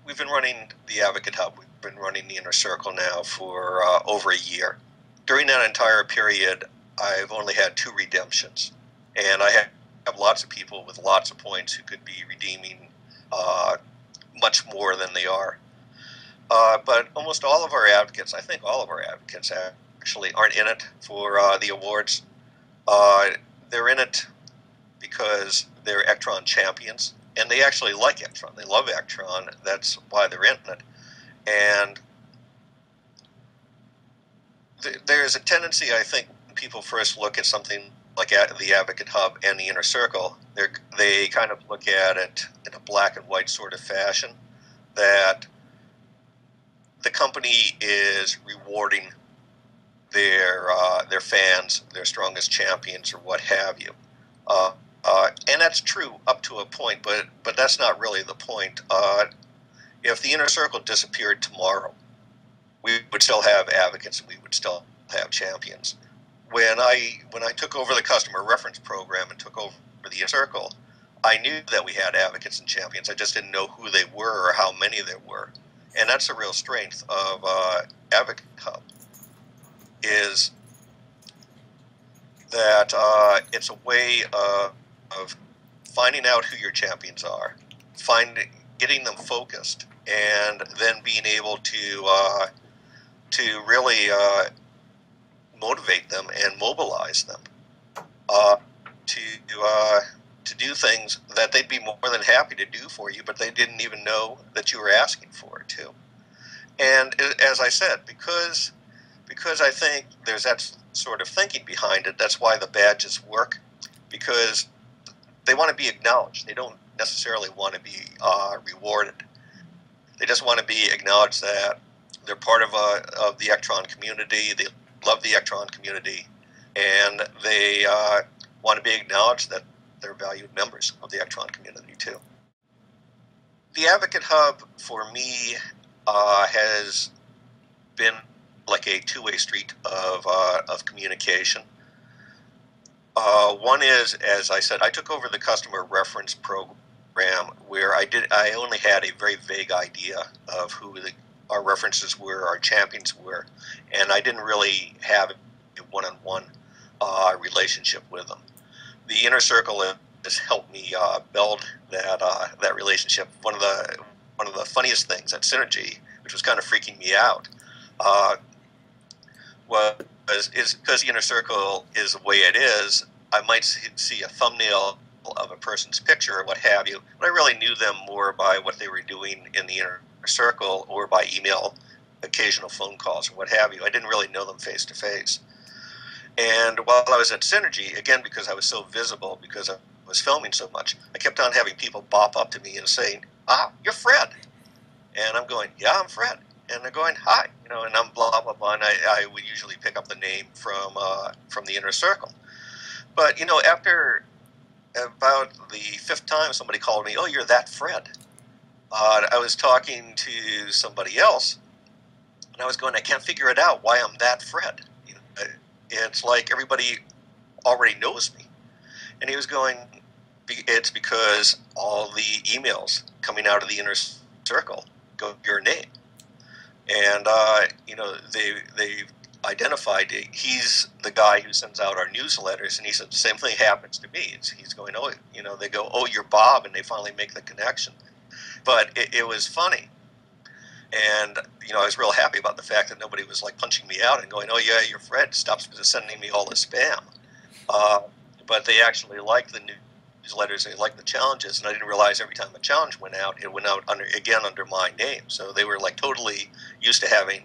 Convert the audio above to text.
we've been running the Advocate Hub. We've been running the Inner Circle now for over a year. During that entire period, I've only had 2 redemptions, and I have lots of people with lots of points who could be redeeming much more than they are. But almost all of our advocates, I think all of our advocates actually aren't in it for the awards. They're in it because they're Ektron champions, and they actually like Ektron. They love Ektron. That's why they're in it. And there's a tendency, I think, when people first look at something like the Advocate Hub and the Inner Circle, they kind of look at it in a black and white sort of fashion, that the company is rewarding their fans, their strongest champions, or what have you. And that's true up to a point, but that's not really the point. If the Inner Circle disappeared tomorrow, we would still have advocates and we would still have champions. When I took over the customer reference program and took over the Inner Circle, I knew that we had advocates and champions. I just didn't know who they were or how many there were. And that's a real strength of AdvocateHub, is that it's a way of finding out who your champions are, getting them focused, and then being able to really motivate them and mobilize them to do things that they'd be more than happy to do for you, but they didn't even know that you were asking for it too. And as I said, because I think there's that sort of thinking behind it, that's why the badges work, because they want to be acknowledged. They don't necessarily want to be rewarded. They just want to be acknowledged that they're part of the Ektron community. They love the Ektron community, and they want to be acknowledged that they're valued members of the Ektron community too. The Advocate Hub for me has been like a two-way street of communication. One is, as I said, I took over the customer reference program where I only had a very vague idea of who our references were, our champions were, and I didn't really have a one-on-one relationship with them. The Inner Circle has helped me build that relationship. One of the funniest things at Synergy, which was kind of freaking me out, is because the Inner Circle is the way it is. I might see a thumbnail of a person's picture or what have you, but I really knew them more by what they were doing in the Inner Circle or by email, occasional phone calls, or what have you. I didn't really know them face to face. And while I was at Synergy, again, because I was so visible, because I was filming so much, I kept on having people bop up to me and saying, you're Fred. And I'm going, yeah, I'm Fred. And they're going, hi, and I'm blah, blah, blah. And I would usually pick up the name from the Inner Circle. But, after about the 5th time somebody called me, oh, you're that Fred. I was talking to somebody else, and I was going, I can't figure it out why I'm that Fred. It's like everybody already knows me. And he was going, it's because all the emails coming out of the Inner Circle go to your name. And, they've identified he's the guy who sends out our newsletters, and he said the same thing happens to me. He's going, oh, they go, oh, you're Bob, and they finally make the connection. But it was funny. And, I was real happy about the fact that nobody was like punching me out and going, oh, yeah, you're Fred, stop sending me all the spam. But they actually liked the newsletters, they liked the challenges, and I didn't realize every time a challenge went out, it went out under my name. So they were like totally used to having